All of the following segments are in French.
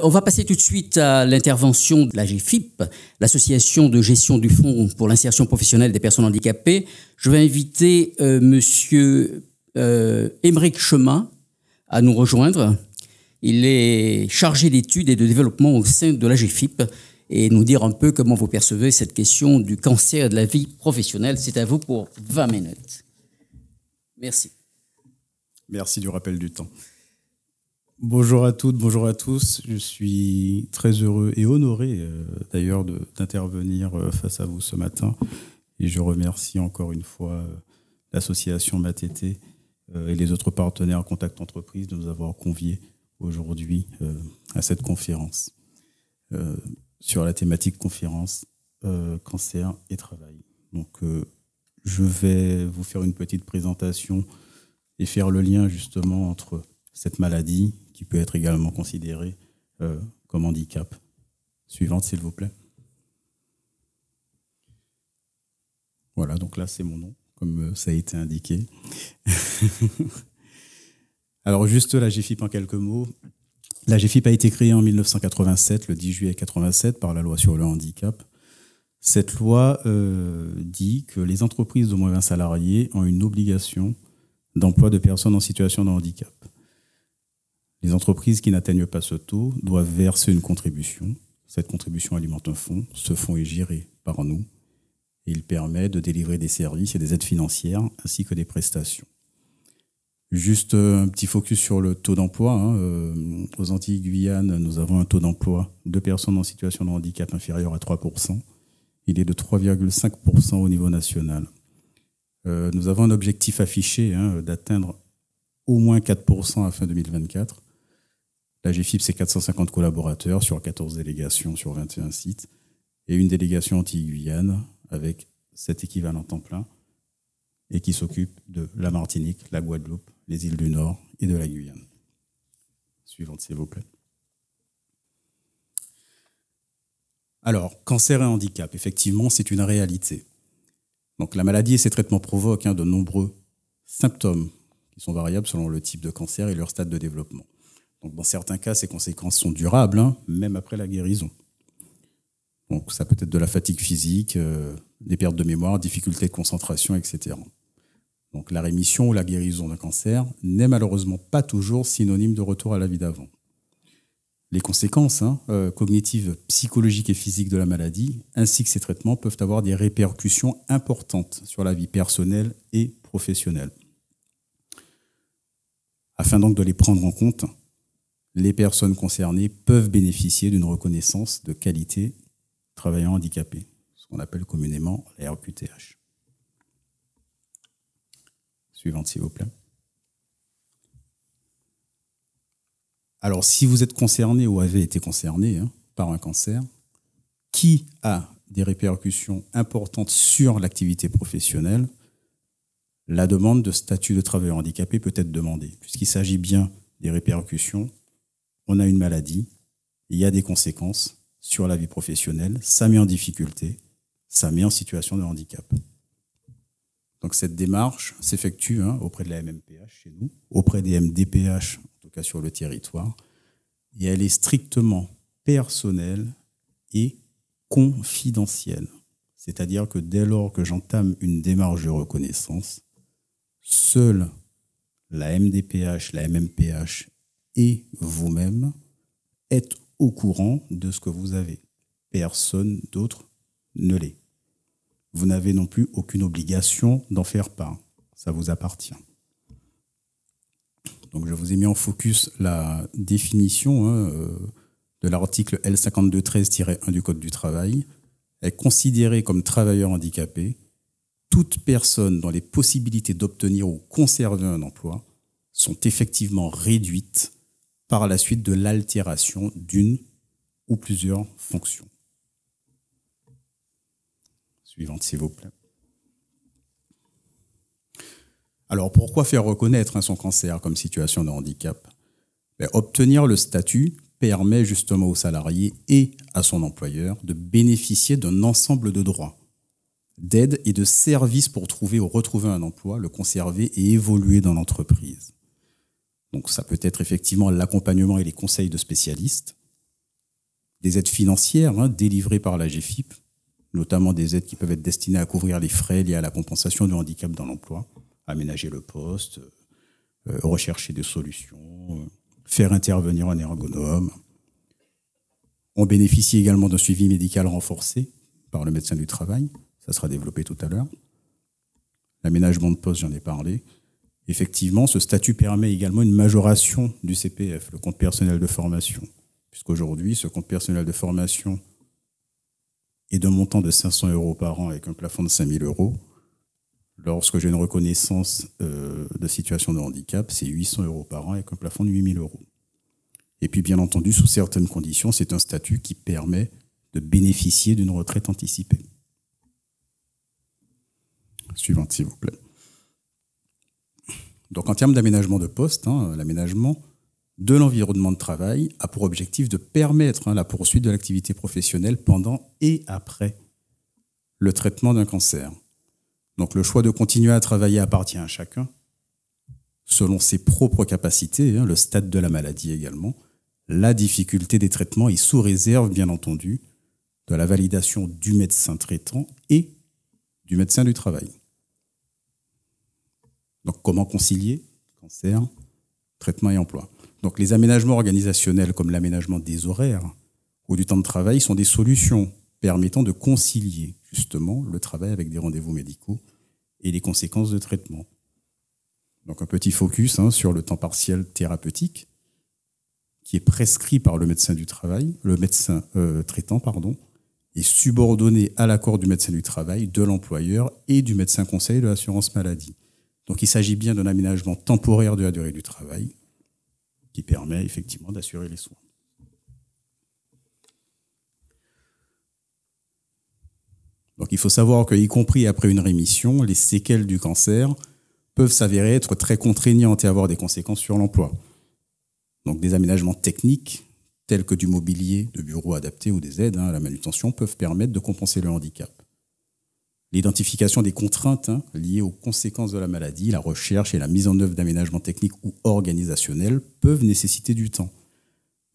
On va passer tout de suite à l'intervention de l'AGFIP, l'Association de gestion du Fonds pour l'insertion professionnelle des personnes handicapées. Je vais inviter Monsieur Émeric Chemin à nous rejoindre. Il est chargé d'études et de développement au sein de l'AGFIP et nous dire un peu comment vous percevez cette question du cancer de la vie professionnelle. C'est à vous pour 20 minutes. Merci. Merci du rappel du temps. Bonjour à toutes, bonjour à tous. Je suis très heureux et honoré d'ailleurs d'intervenir face à vous ce matin. Et je remercie encore une fois l'association MATT et les autres partenaires Contact Entreprise de nous avoir conviés aujourd'hui à cette conférence sur la thématique conférence cancer et travail. Donc je vais vous faire une petite présentation et faire le lien justement entre cette maladie qui peut être également considérée comme handicap. Suivante, s'il vous plaît. Voilà, donc là, c'est mon nom, comme ça a été indiqué. Alors, juste l'AGFIP en quelques mots. L'AGFIP a été créée en 1987, le 10 juillet 1987, par la loi sur le handicap. Cette loi dit que les entreprises d'au moins 20 salariés ont une obligation d'emploi de personnes en situation de handicap. Les entreprises qui n'atteignent pas ce taux doivent verser une contribution. Cette contribution alimente un fonds. Ce fonds est géré par nous et il permet de délivrer des services et des aides financières ainsi que des prestations. Juste un petit focus sur le taux d'emploi. Aux Antilles-Guyane, nous avons un taux d'emploi de personnes en situation de handicap inférieur à 3%. Il est de 3,5% au niveau national. Nous avons un objectif affiché d'atteindre au moins 4% à fin 2024. L'AGFIP, c'est 450 collaborateurs sur 14 délégations sur 21 sites et une délégation Antilles-Guyane avec 7 équivalents temps plein et qui s'occupe de la Martinique, la Guadeloupe, les îles du Nord et de la Guyane. Suivante, s'il vous plaît. Alors, cancer et handicap, effectivement, c'est une réalité. Donc, la maladie et ses traitements provoquent de nombreux symptômes qui sont variables selon le type de cancer et leur stade de développement. Donc, dans certains cas, ces conséquences sont durables, même après la guérison. Donc, ça peut être de la fatigue physique, des pertes de mémoire, difficultés de concentration, etc. Donc, la rémission ou la guérison d'un cancer n'est malheureusement pas toujours synonyme de retour à la vie d'avant. Les conséquences cognitives, psychologiques et physiques de la maladie, ainsi que ses traitements, peuvent avoir des répercussions importantes sur la vie personnelle et professionnelle. Afin donc de les prendre en compte, les personnes concernées peuvent bénéficier d'une reconnaissance de qualité travaillant handicapé, ce qu'on appelle communément la RQTH. Suivante, s'il vous plaît. Alors, si vous êtes concerné ou avez été concerné par un cancer, qui a des répercussions importantes sur l'activité professionnelle, la demande de statut de travailleur handicapé peut être demandée, puisqu'il s'agit bien des répercussions. On a une maladie, il y a des conséquences sur la vie professionnelle, ça met en difficulté, ça met en situation de handicap. Donc cette démarche s'effectue auprès de la MMPH chez nous, auprès des MDPH, en tout cas sur le territoire, et elle est strictement personnelle et confidentielle. C'est-à-dire que dès lors que j'entame une démarche de reconnaissance, seule la MDPH, la MMPH et vous-même êtes au courant de ce que vous avez. Personne d'autre ne l'est. Vous n'avez non plus aucune obligation d'en faire part. Ça vous appartient. Donc, je vous ai mis en focus la définition de l'article L5213-1 du Code du travail. Est considérée comme travailleur handicapé toute personne dont les possibilités d'obtenir ou conserver un emploi sont effectivement réduites par la suite de l'altération d'une ou plusieurs fonctions. Suivante, s'il vous plaît. Alors, pourquoi faire reconnaître son cancer comme situation de handicap ? Obtenir le statut permet justement au salarié et à son employeur de bénéficier d'un ensemble de droits, d'aides et de services pour trouver ou retrouver un emploi, le conserver et évoluer dans l'entreprise. Donc ça peut être effectivement l'accompagnement et les conseils de spécialistes, des aides financières délivrées par la GFIP, notamment des aides qui peuvent être destinées à couvrir les frais liés à la compensation du handicap dans l'emploi, aménager le poste, rechercher des solutions, faire intervenir un ergonome. On bénéficie également d'un suivi médical renforcé par le médecin du travail. Ça sera développé tout à l'heure. L'aménagement de poste, j'en ai parlé. Effectivement, ce statut permet également une majoration du CPF, le compte personnel de formation, puisqu'aujourd'hui, ce compte personnel de formation est d'un montant de 500 € par an avec un plafond de 5 000 €. Lorsque j'ai une reconnaissance de situation de handicap, c'est 800 € par an avec un plafond de 8 000 €. Et puis, bien entendu, sous certaines conditions, c'est un statut qui permet de bénéficier d'une retraite anticipée. Suivante, s'il vous plaît. Donc, en termes d'aménagement de poste, l'aménagement de l'environnement de travail a pour objectif de permettre la poursuite de l'activité professionnelle pendant et après le traitement d'un cancer. Donc, le choix de continuer à travailler appartient à chacun, selon ses propres capacités, le stade de la maladie également, la difficulté des traitements et sous réserve, bien entendu, de la validation du médecin traitant et du médecin du travail. Donc, comment concilier cancer, traitement et emploi? Donc, les aménagements organisationnels comme l'aménagement des horaires ou du temps de travail sont des solutions permettant de concilier justement le travail avec des rendez-vous médicaux et les conséquences de traitement. Donc, un petit focus sur le temps partiel thérapeutique qui est prescrit par le médecin du travail, le médecin traitant, et subordonné à l'accord du médecin du travail, de l'employeur et du médecin conseil de l'assurance maladie. Donc, il s'agit bien d'un aménagement temporaire de la durée du travail qui permet effectivement d'assurer les soins. Donc, il faut savoir que, y compris après une rémission, les séquelles du cancer peuvent s'avérer être très contraignantes et avoir des conséquences sur l'emploi. Donc, des aménagements techniques, tels que du mobilier de bureau adapté ou des aides à la manutention, peuvent permettre de compenser le handicap. L'identification des contraintes liées aux conséquences de la maladie, la recherche et la mise en œuvre d'aménagements techniques ou organisationnels peuvent nécessiter du temps.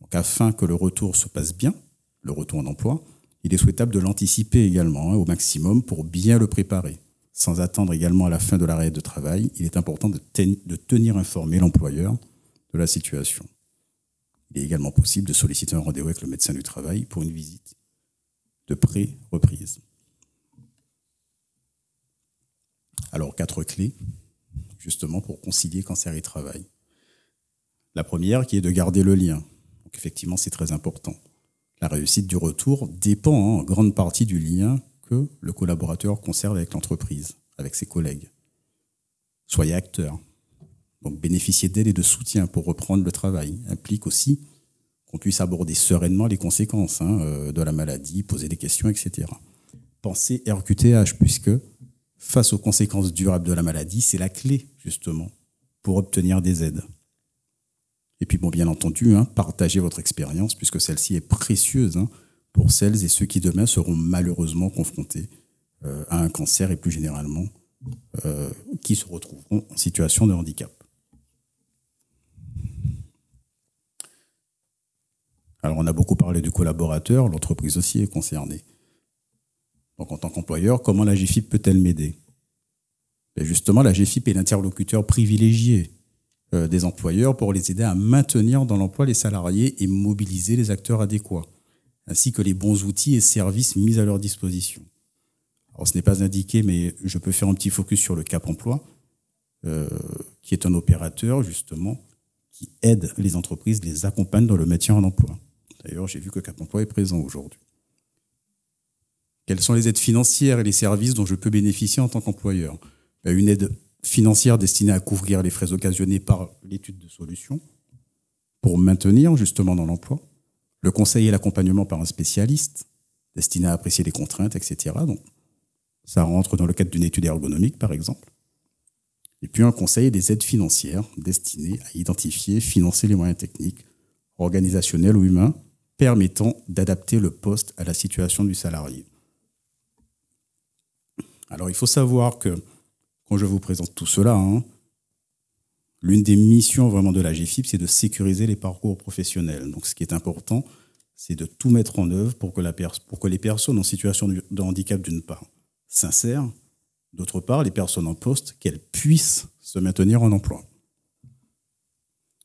Donc, afin que le retour se passe bien, le retour en emploi, il est souhaitable de l'anticiper également au maximum pour bien le préparer. Sans attendre également à la fin de l'arrêt de travail, il est important de tenir informé l'employeur de la situation. Il est également possible de solliciter un rendez-vous avec le médecin du travail pour une visite de pré-reprise. Alors, 4 clés, justement, pour concilier cancer et travail. La première, qui est de garder le lien. Donc, effectivement, c'est très important. La réussite du retour dépend en grande partie du lien que le collaborateur conserve avec l'entreprise, avec ses collègues. Soyez acteur. Donc, bénéficier d'aide et de soutien pour reprendre le travail implique aussi qu'on puisse aborder sereinement les conséquences de la maladie, poser des questions, etc. Pensez RQTH, puisque face aux conséquences durables de la maladie, c'est la clé, justement, pour obtenir des aides. Et puis, bien entendu, partagez votre expérience, puisque celle-ci est précieuse pour celles et ceux qui, demain, seront malheureusement confrontés à un cancer et plus généralement, qui se retrouveront en situation de handicap. Alors, on a beaucoup parlé du collaborateur, l'entreprise aussi est concernée. Donc, en tant qu'employeur, comment la GFIP peut-elle m'aider? Justement, la GFIP est l'interlocuteur privilégié des employeurs pour les aider à maintenir dans l'emploi les salariés et mobiliser les acteurs adéquats, ainsi que les bons outils et services mis à leur disposition. Alors, ce n'est pas indiqué, mais je peux faire un petit focus sur le Cap Emploi, qui est un opérateur, justement, qui aide les entreprises, les accompagne dans le maintien en emploi. D'ailleurs, j'ai vu que Cap Emploi est présent aujourd'hui. Quelles sont les aides financières et les services dont je peux bénéficier en tant qu'employeur? Une aide financière destinée à couvrir les frais occasionnés par l'étude de solutions pour maintenir justement dans l'emploi, le conseil et l'accompagnement par un spécialiste destiné à apprécier les contraintes, etc. Donc, ça rentre dans le cadre d'une étude ergonomique, par exemple. Et puis un conseil et des aides financières destinées à identifier, financer les moyens techniques, organisationnels ou humains permettant d'adapter le poste à la situation du salarié. Alors, il faut savoir que quand je vous présente tout cela, l'une des missions vraiment de la GFIP, c'est de sécuriser les parcours professionnels. Donc, ce qui est important, c'est de tout mettre en œuvre pour que les personnes en situation de handicap, d'une part, s'insèrent, d'autre part, les personnes en poste, qu'elles puissent se maintenir en emploi.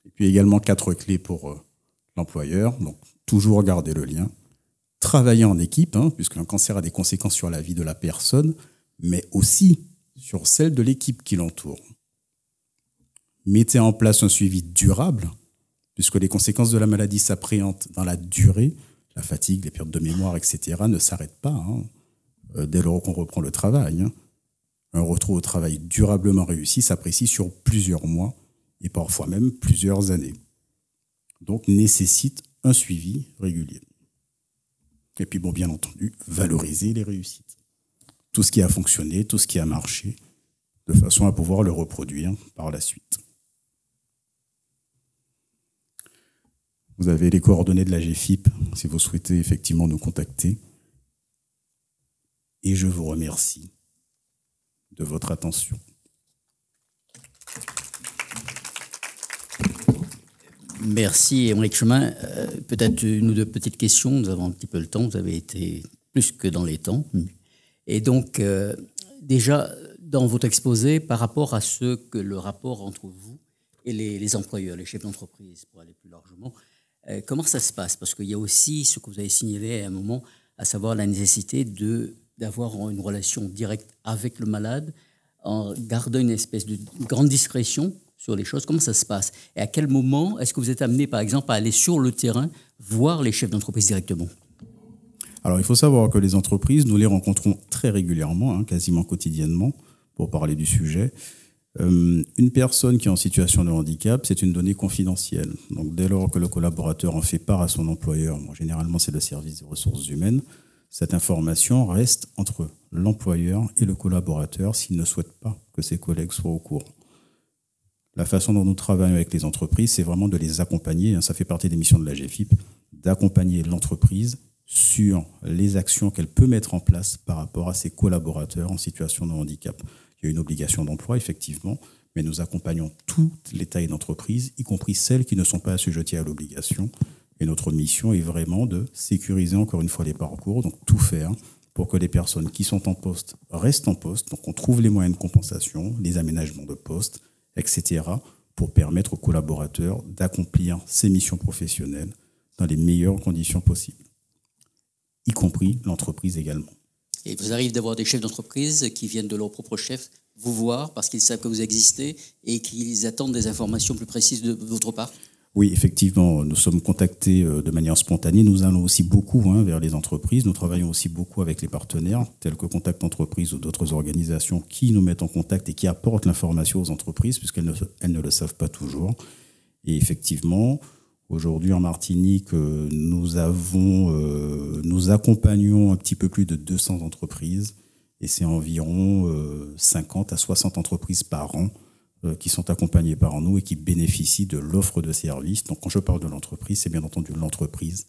Et puis également 4 clés pour l'employeur, donc toujours garder le lien, travailler en équipe, puisqu'un cancer a des conséquences sur la vie de la personne, mais aussi sur celle de l'équipe qui l'entoure. Mettez en place un suivi durable, puisque les conséquences de la maladie s'appréhendent dans la durée, la fatigue, les pertes de mémoire, etc., ne s'arrêtent pas dès lors qu'on reprend le travail. Un retour au travail durablement réussi s'apprécie sur plusieurs mois et parfois même plusieurs années. Donc, nécessite un suivi régulier. Et puis, bien entendu, valoriser les réussites. Tout ce qui a fonctionné, tout ce qui a marché, de façon à pouvoir le reproduire par la suite. Vous avez les coordonnées de la GFIP si vous souhaitez effectivement nous contacter. Et je vous remercie de votre attention. Merci, Émeric Chemin. Peut-être une ou deux petites questions. Nous avons un petit peu le temps. Vous avez été plus que dans les temps. Et donc, déjà, dans votre exposé, par rapport à ce que le rapport entre vous et les employeurs, les chefs d'entreprise, pour aller plus largement, comment ça se passe? Parce qu'il y a aussi ce que vous avez signalé à un moment, à savoir la nécessité d'avoir une relation directe avec le malade en gardant une espèce de grande discrétion sur les choses. Comment ça se passe? Et à quel moment est-ce que vous êtes amené, par exemple, à aller sur le terrain, voir les chefs d'entreprise directement? Alors, il faut savoir que les entreprises, nous les rencontrons très régulièrement, quasiment quotidiennement, pour parler du sujet. Une personne qui est en situation de handicap, c'est une donnée confidentielle. Donc, dès lors que le collaborateur en fait part à son employeur, généralement c'est le service des ressources humaines, cette information reste entre l'employeur et le collaborateur s'il ne souhaite pas que ses collègues soient au courant. La façon dont nous travaillons avec les entreprises, c'est vraiment de les accompagner, ça fait partie des missions de la GFIP, d'accompagner l'entreprise sur les actions qu'elle peut mettre en place par rapport à ses collaborateurs en situation de handicap. Il y a une obligation d'emploi, effectivement, mais nous accompagnons toutes les tailles d'entreprise, y compris celles qui ne sont pas assujetties à l'obligation. Et notre mission est vraiment de sécuriser encore une fois les parcours, donc tout faire pour que les personnes qui sont en poste restent en poste. Donc on trouve les moyens de compensation, les aménagements de poste, etc., pour permettre aux collaborateurs d'accomplir ces missions professionnelles dans les meilleures conditions possibles, y compris l'entreprise également. Et il vous arrive d'avoir des chefs d'entreprise qui viennent de leur propre chef vous voir parce qu'ils savent que vous existez et qu'ils attendent des informations plus précises de votre part? Oui, effectivement, nous sommes contactés de manière spontanée. Nous allons aussi beaucoup vers les entreprises. Nous travaillons aussi beaucoup avec les partenaires, tels que Contact Entreprise ou d'autres organisations qui nous mettent en contact et qui apportent l'information aux entreprises, puisqu'elles ne le savent pas toujours. Et effectivement, aujourd'hui en Martinique, nous accompagnons un petit peu plus de 200 entreprises et c'est environ 50 à 60 entreprises par an qui sont accompagnées par nous et qui bénéficient de l'offre de services. Donc quand je parle de l'entreprise, c'est bien entendu l'entreprise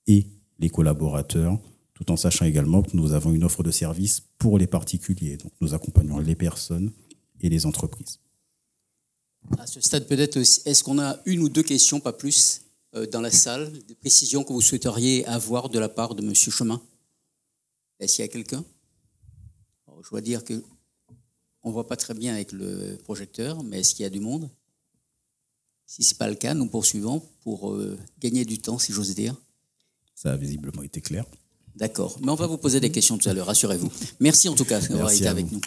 et les collaborateurs, tout en sachant également que nous avons une offre de services pour les particuliers. Donc nous accompagnons les personnes et les entreprises. À ce stade, peut-être, est-ce qu'on a une ou deux questions, pas plus, dans la salle, des précisions que vous souhaiteriez avoir de la part de M. Chemin? Est-ce qu'il y a quelqu'un? Je dois dire qu'on ne voit pas très bien avec le projecteur, mais est-ce qu'il y a du monde? Si ce n'est pas le cas, nous poursuivons pour gagner du temps, si j'ose dire. Ça a visiblement été clair. D'accord. Mais on va vous poser des questions tout à l'heure, rassurez-vous. Merci en tout cas d'avoir été avec nous.